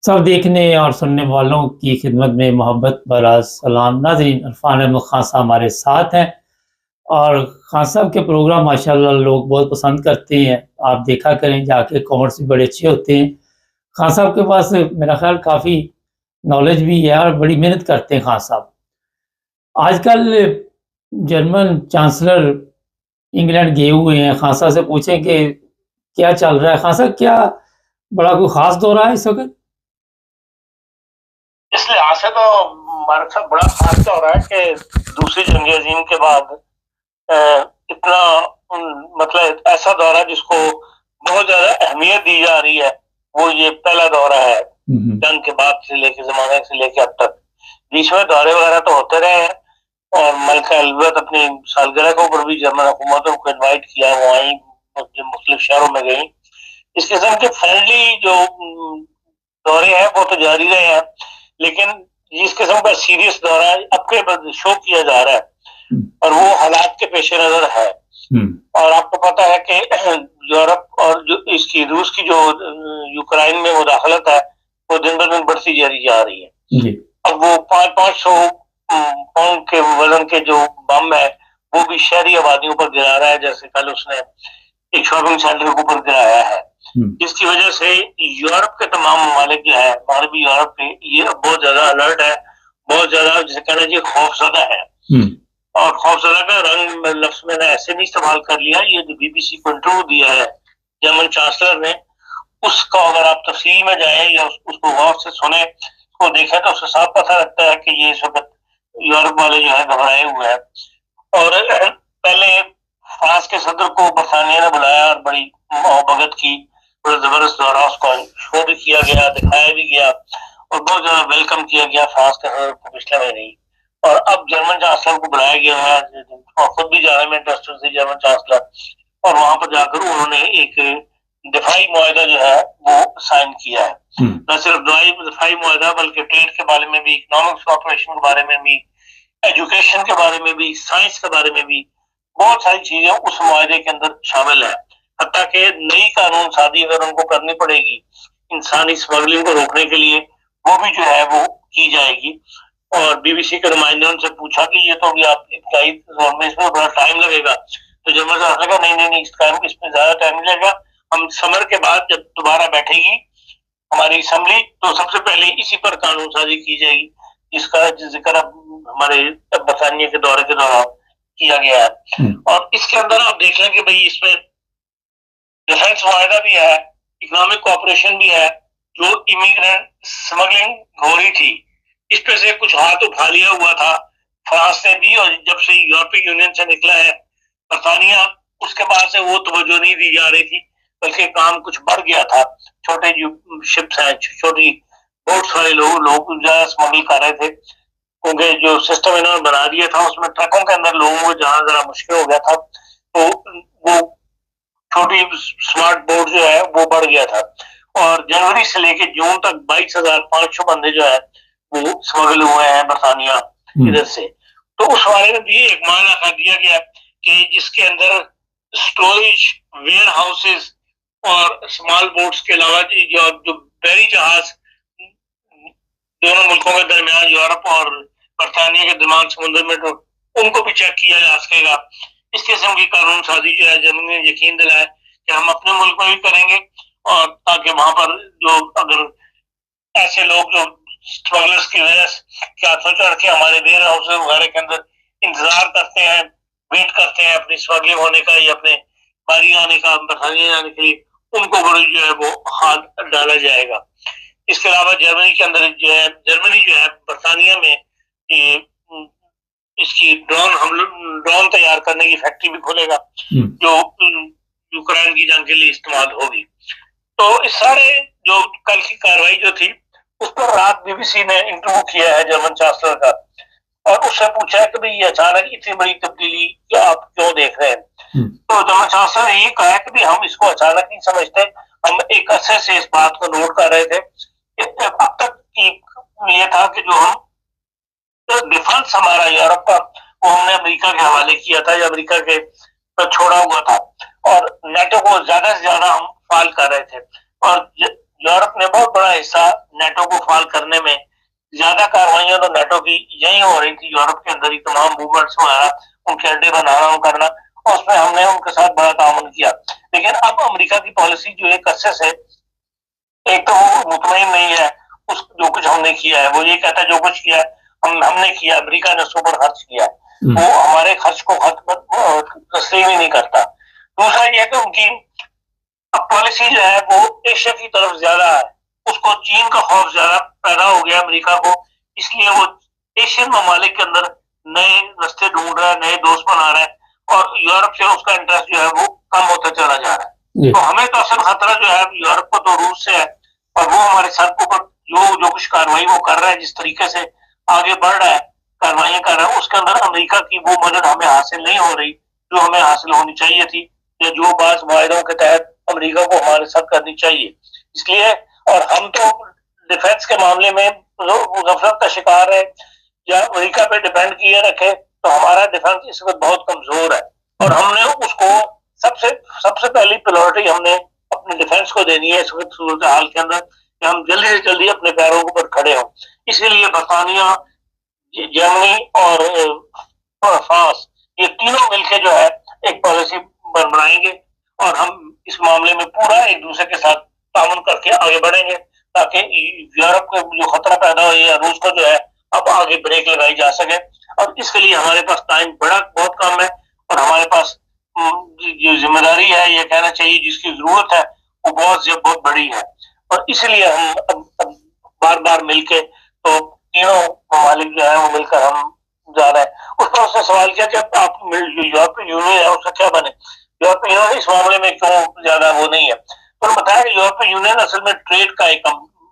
सब देखने और सुनने वालों की खिदमत में मोहब्बत भरा सलाम। नाज़रीन, इरफान अहमद खान साहब हमारे साथ हैं और खान साहब के प्रोग्राम माशाल्लाह लोग बहुत पसंद करते हैं। आप देखा करें जाके, कमेंट्स भी बड़े अच्छे होते हैं। खान साहब के पास मेरा ख्याल काफ़ी नॉलेज भी है और बड़ी मेहनत करते हैं खान साहब। आजकल जर्मन चांसलर इंग्लैंड गए हुए हैं। खान साहब से पूछें कि क्या चल रहा है? खान साहब, क्या बड़ा कोई ख़ास दौरा है इस वक़्त? इस लिहाज से तो हमारे साथ बड़ा खास दौर है कि दूसरी जंग अजीम के बाद अ, इतना मतलब ऐसा दौरा जिसको बहुत ज्यादा अहमियत दी जा रही है, वो ये पहला दौरा है जंग के बाद से लेके जमाने से लेके अब तक। बीच में दौरे वगैरह तो होते रहे हैं और मलिका एलिजाबेथ अपनी सालगिरह के ऊपर भी जर्मन हुकूमत को इनवाइट किया, वो आई, मुख्तलिफ शहरों में गई। इस किस्म के फ्रेंडली जो दौरे हैं वो तो जारी रहे हैं, लेकिन जिस किस्म का सीरियस दौरा अपने शो किया जा रहा है और वो हालात के पेश नजर है। और आपको पता है कि यूरोप और जो इसकी रूस की जो यूक्रेन में मुदाखलत है वो दिन ब दिन बढ़ती जा रही है। अब वो 500 पाउंड के वजन के जो बम है वो भी शहरी आबादियों पर गिरा रहा है, जैसे कल उसने एक शॉपिंग सेंटर के ऊपर गिराया है। जिसकी वजह से यूरोप के तमाम ममालिक जो है, मगरबी यूरोप के, ये बहुत ज्यादा अलर्ट है, बहुत ज्यादा जिसे कहना चाहिए खौफजदा है। और खौफजदा का रंग लफ्ज मैंने ऐसे नहीं इस्तेमाल कर लिया, ये जो बीबीसी को इंटरव्यू दिया है जर्मन चांसलर ने, उसका अगर आप तफसील में जाए या उसको गौर से सुने, उसको देखें, तो उससे साफ पता लगता है कि ये इस वक्त यूरोप वाले जो है घबराए हुए हैं। और पहले फ्रांस के सदर को बरतानिया ने बुलाया और बड़ी मोहब्बत की, बड़ा जबरदस्त दौरा, उसका शो भी किया गया, दिखाया भी गया और बहुत ज्यादा वेलकम किया गया फ्रांस के सदर को पिछले महीने ही। और अब जर्मन चांसलर को बुलाया गया है, खुद भी जाने में इंटरेस्टेड थी जर्मन चांसलर, और वहां पर जाकर उन्होंने एक दिफाई मुआहदा जो है वो साइन किया है। न सिर्फ दिफाई मुआहदा बल्कि ट्रेड के बारे में भी, इकोनॉमिक्स कॉपरेशन के बारे में भी, एजुकेशन के बारे में भी, साइंस के बारे में भी, बहुत सारी चीजें उस मुआहदे के अंदर शामिल है। हत्ता कि नई कानून साजी अगर उनको करनी पड़ेगी इंसानी स्मगलिंग को रोकने के लिए, वो भी जो है वो की जाएगी। और बीबीसी के नुमाइंदों से पूछा कि ये तो अभी आप इसमें बड़ा टाइम लगेगा, तो जर्मन ने कहा नहीं नहीं नहीं, इसमें ज्यादा टाइम नहीं लगेगा। हम समर के बाद जब दोबारा बैठेगी हमारी असेंबली, तो सबसे पहले इसी पर कानून साजी की जाएगी, जिसका जिक्र हमारे बरतानिया के दौरे के दौरान किया गया है। और इसके अंदर आप देख लें कि भाई इसमें डिफेंस मुआहदा भी है, इकोनॉमिक कॉपरेशन भी है, जो इमिग्रेंट स्मगलिंग हो रही थी इस पे से कुछ हाथ उठा लिया हुआ था फ्रांस ने भी, और जब से यूरोपीय यूनियन से निकला है बरतानिया, उसके बाद से वो तवज्जो नहीं दी जा रही थी, बल्कि काम कुछ बढ़ गया था। छोटे जो शिप्स हैं, छोटी बोट्स वाले लोग ज्यादा स्मगल कर रहे थे, क्योंकि जो सिस्टम इन्होंने बना दिया था उसमें ट्रकों के अंदर लोगों को जाना जरा मुश्किल हो गया था, तो वो छोटी स्मार्ट बोट जो है वो बढ़ गया था। और जनवरी से लेके जून तक 22,500 बंदे जो है वो स्मगल हुए हैं बरतानिया इधर से। तो उस बारे में भी एक मायना कर दिया गया कि जिसके अंदर स्टोरेज वेयर हाउसेस और स्मॉल बोट्स के अलावा जो बहरी जहाज दोनों मुल्कों के दरमियान, यूरोप और बरतानिया के दरमियान समुद्र में, तो उनको भी चेक किया जा सकेगा। इस किस्म की कानून साजी जो है जर्मनी ने यकीन दिलाया कि हम अपने मुल्क में भी करेंगे, और ताकि वहां पर जो अगर ऐसे लोग जो स्मगलर्स की वजह से क्या चढ़ के हमारे वेयर हाउस वगैरह के अंदर इंतजार करते हैं, वेट करते हैं अपनी स्मगलिंग होने का या अपने बारी आने का, बरतानिया जाने के लिए, उनको जो है वो हाथ डाला जाएगा। इसके अलावा जर्मनी के अंदर जो है, जर्मनी जो है बरतानिया में ये इसकी ड्रोन तैयार करने की फैक्ट्री भी खोलेगा, जो यूक्रेन की जंग के लिए इस्तेमाल होगी। तो इस सारे जो कल की कार्रवाई जो थी उस पर रात बीबीसी ने इंटरव्यू किया है जर्मन चांसलर का, और उससे पूछा है कि भाई ये अचानक इतनी बड़ी तब्दीली क्या आप क्यों देख रहे हैं? तो जर्मन चांसलर ने ये कहा है कि भाई हम इसको अचानक नहीं समझते, हम एक अरसे से इस बात को नोट कर रहे थे। अब तक की ये था कि जो हम तो डिफेंस हमारा यूरोप का वो हमने अमेरिका के हवाले किया था, या अमेरिका के पर छोड़ा हुआ था, और नेटो को ज्यादा से ज्यादा हम फाल कर रहे थे, और यूरोप ने बहुत बड़ा हिस्सा नेटो को फाल करने में ज्यादा कार्रवाइयां तो नेटो की यही हो रही थी, यूरोप के अंदर ही तमाम मूवमेंट्स में आना, उनके अड्डे बनाना करना, और उसमें हमने उनके साथ बड़ा ताउन किया। लेकिन अब अमेरिका की पॉलिसी जो एक अरसे से, एक तो वो मुतमईन नहीं है उस जो कुछ हमने किया है, वो ये कहता है जो कुछ किया है हमने किया, अमेरिका ने सुपर खर्च किया है, वो हमारे खर्च को तस्लीम ही नहीं करता। दूसरा ये कि उनकी अब पॉलिसी जो है वो एशिया की तरफ ज्यादा है, उसको चीन का खौफ ज्यादा पैदा हो गया अमेरिका को, इसलिए वो एशियन ममालिक के अंदर नए रास्ते ढूंढ रहा है, नए दोस्त बना रहा है, और यूरोप से उसका इंटरेस्ट जो है वो कम होता चला जा रहा है। तो हमें तो असल खतरा जो है यूरोप को तो रूस से है, और वो हमारे सर के ऊपर जो कुछ कार्रवाई वो कर रहा है, जिस तरीके से आगे बढ़ रहा है, कार्रवाई कर रहा है, उसके अंदर अमेरिका की वो मदद हमें हासिल नहीं हो रही जो हमें हासिल होनी चाहिए थी, या जो बात मुआहदों के तहत अमेरिका को हमारे साथ करनी चाहिए। इसलिए, और हम तो डिफेंस के मामले में गफलत का शिकार है, या अमेरिका पे डिपेंड किए रखे, तो हमारा डिफेंस इस वक्त बहुत कमजोर है, और हमने उसको सबसे पहली प्रायोरिटी हमने अपने डिफेंस को देनी है इस वक्त सूरत हाल के अंदर, कि हम जल्दी से जल्दी अपने पैरों के ऊपर खड़े हों। इसीलिए बरतानिया, जर्मनी और फ्रांस, ये तीनों मिलकर जो है एक पॉलिसी बनाएंगे, और हम इस मामले में पूरा एक दूसरे के साथ ताउन करके आगे बढ़ेंगे, ताकि यूरोप को जो खतरा पैदा हो या रूस को जो है अब आगे ब्रेक लगाई जा सके। और इसके लिए हमारे पास टाइम बहुत कम है, और हमारे पास जो जिम्मेदारी है, ये कहना चाहिए जिसकी जरूरत है, वो बहुत बड़ी है, और इसलिए हम अब बार बार मिलके, तो तीनों ममालिक जो है वो मिलकर हम जा रहे हैं। उस पर उसने सवाल किया कि आप यूरोपीय यूनियन है उसका क्या बने, यूरोपीय यूनियन इस मामले में क्यों ज्यादा वो नहीं है। तो बताया कि यूरोपीय यूनियन असल में ट्रेड का एक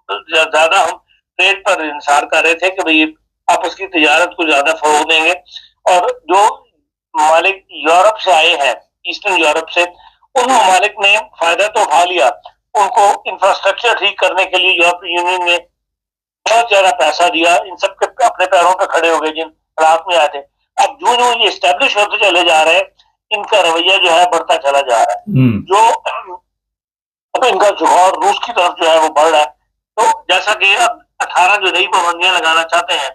ज्यादा, हम ट्रेड पर इंसार कर रहे थे कि भाई आपस की तिजारत को ज्यादा फरोग देंगे, और जो ममालिक यूरोप से आए हैं, ईस्टर्न यूरोप से, उन ममालिक ने फायदा तो उठा लिया, उनको इंफ्रास्ट्रक्चर ठीक करने के लिए यूरोपीय यूनियन ने बहुत ज्यादा पैसा दिया, इन सबके अपने पैरों पर खड़े हो गए जिन हालात में आए थे। अब जो जो ये स्टैब्लिश होते चले जा रहे हैं, इनका रवैया जो है बढ़ता चला जा रहा है, जो अब इनका झुकाव रूस की तरफ जो है वो बढ़ रहा है। तो जैसा कि अब 18 जो नई पाबंदियां लगाना चाहते हैं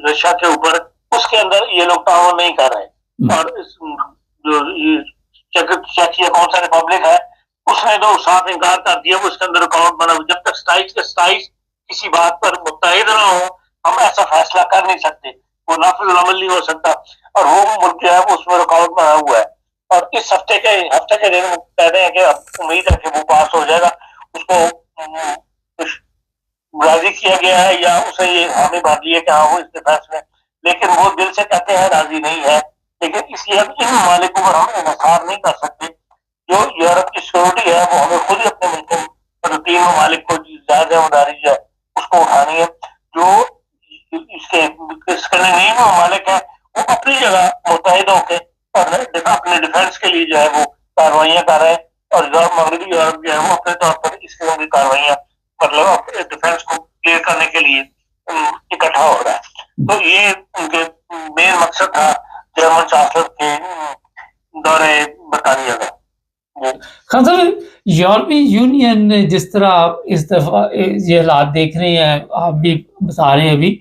रशिया के ऊपर, उसके अंदर ये लोग ताउन नहीं कर रहे, और जो चेकिया कौन सा रिपब्लिक है, उसने तो साफ इनकार कर दिया, वो उसके अंदर अकाउंट बना। जब तक 27 किसी बात पर मुत्तहिद ना हो, हम ऐसा फैसला कर नहीं सकते, वो नाफिज अमल नहीं हो सकता, और वो मुल्क जो है वो उसमें अकाउंट बना हुआ है। और इस हफ्ते के दिन कहते हैं कि अब उम्मीद है कि वो पास हो जाएगा, उसको राजी किया गया है, या उसे ये हामी भर ली है कि हाँ वो इस डिफेंस में, लेकिन वो दिल से कहते हैं राजी नहीं है। लेकिन इसलिए अब इन ममालिकों पर हम इन्हिसार नहीं कर सकते, जो यूरोप की सिक्योरिटी है वो हमें खुद ही अपने मुल्कों पर, तीन ममालिक को ज्यादा जिम्मेदारी जो है उसको उठानी है। जो इसके स्कैंडिनेवियन ममालिक है वो अपनी जगह मुत्तहिद होकर और अपने डिफेंस के लिए जो है वो कार्रवाइयां कर रहे हैं, और मगरबी यूरोप जो है वो अपने तौर पर इस किस्म की कार्रवाइयां, मतलब अपने डिफेंस को क्लियर करने के लिए इकट्ठा हो रहा है। तो ये उनके मेन मकसद था जर्मन चांसलर के दौरे बरतानिया का। खान साहब, यूरोपीय यूनियन ने जिस तरह आप इस दफा ये हालात देख रहे हैं, आप भी बता रहे हैं अभी,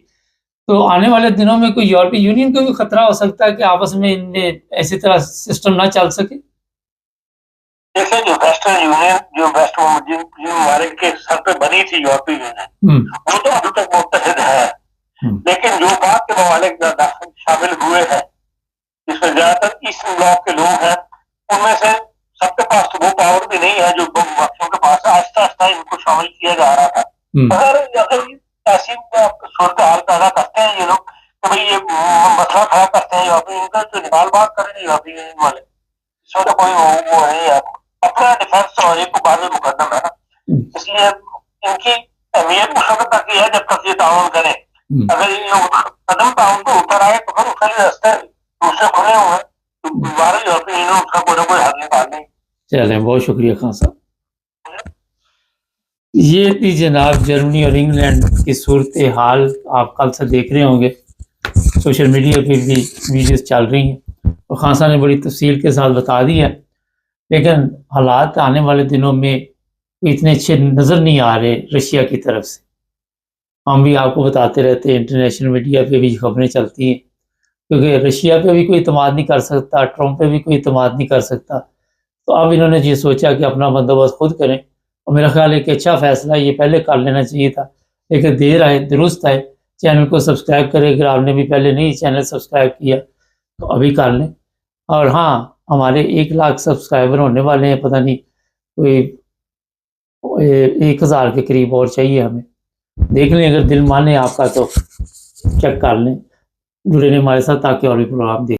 तो आने वाले दिनों में कोई यूरोपीय यूनियन को भी खतरा हो सकता है कि आपस में इनमें ऐसी तरह सिस्टम ना चल सके। देखिए, जो वेस्टर्न यूनियन, जो वेस्ट हमारे के सर पे बनी थी यूरोपीय यूनियन, वो तो अभी तक मुत्तहिद है, लेकिन जो बात के ममालिक शामिल हुए हैं, जिसमें ज्यादातर ईस्ट ब्लॉक के लोग हैं, उनमें से सबके पास तो वो पावर भी नहीं है जो बाकियों के पास। आहिस्ता आहिस्ता इनको शामिल किया जा रहा था। अगर ऐसी सूरत हाल पैदा करते हैं ये लोग, तो भाई ये मसला खड़ा करते हैं यूरोपीय, इनका तो निकाल बात करेंगे यूरोपीय यूनियन वाले, इसमें तो कोई वो नहीं है। अपना डिफेंस तो एक को बाद में मुकदम है ना, इसलिए इनकी अहमियत उस वक्त तक ही है जब तक ये ताउन करें। अगर ये कदम ताउन को उतर आए तो फिर उसके रास्ते दूसरे खुले हुए हैं, तो दोबारा यूरोपीय यूनियन उसका कोई ना कोई हल निकाल दें। चलें, बहुत शुक्रिया खान साहब। ये थी जनाब जर्मनी और इंग्लैंड की सूरत हाल। आप कल से देख रहे होंगे, सोशल मीडिया पे भी वीडियोस चल रही हैं, और खान साहब ने बड़ी तफसील के साथ बता दी है। लेकिन हालात आने वाले दिनों में इतने अच्छे नज़र नहीं आ रहे रशिया की तरफ से। हम भी आपको बताते रहते हैं, इंटरनेशनल मीडिया पे भी खबरें चलती हैं, क्योंकि रशिया पे भी कोई इत्मीनान नहीं कर सकता, ट्रंप पे भी कोई इत्मीनान नहीं कर सकता। तो अब इन्होंने ये सोचा कि अपना बंदोबस्त खुद करें, और मेरा ख्याल है कि अच्छा फ़ैसला ये पहले कर लेना चाहिए था, लेकिन देर आए दुरुस्त आए। चैनल को सब्सक्राइब करें, अगर आपने भी पहले नहीं चैनल सब्सक्राइब किया तो अभी कर लें। और हाँ, हमारे 1 लाख सब्सक्राइबर होने वाले हैं, पता नहीं कोई 1000 के करीब और चाहिए हमें। देख लें, अगर दिल माने आपका तो चेक कर लें, जुड़े रहें हमारे साथ ताकि और भी प्रोग्राम देख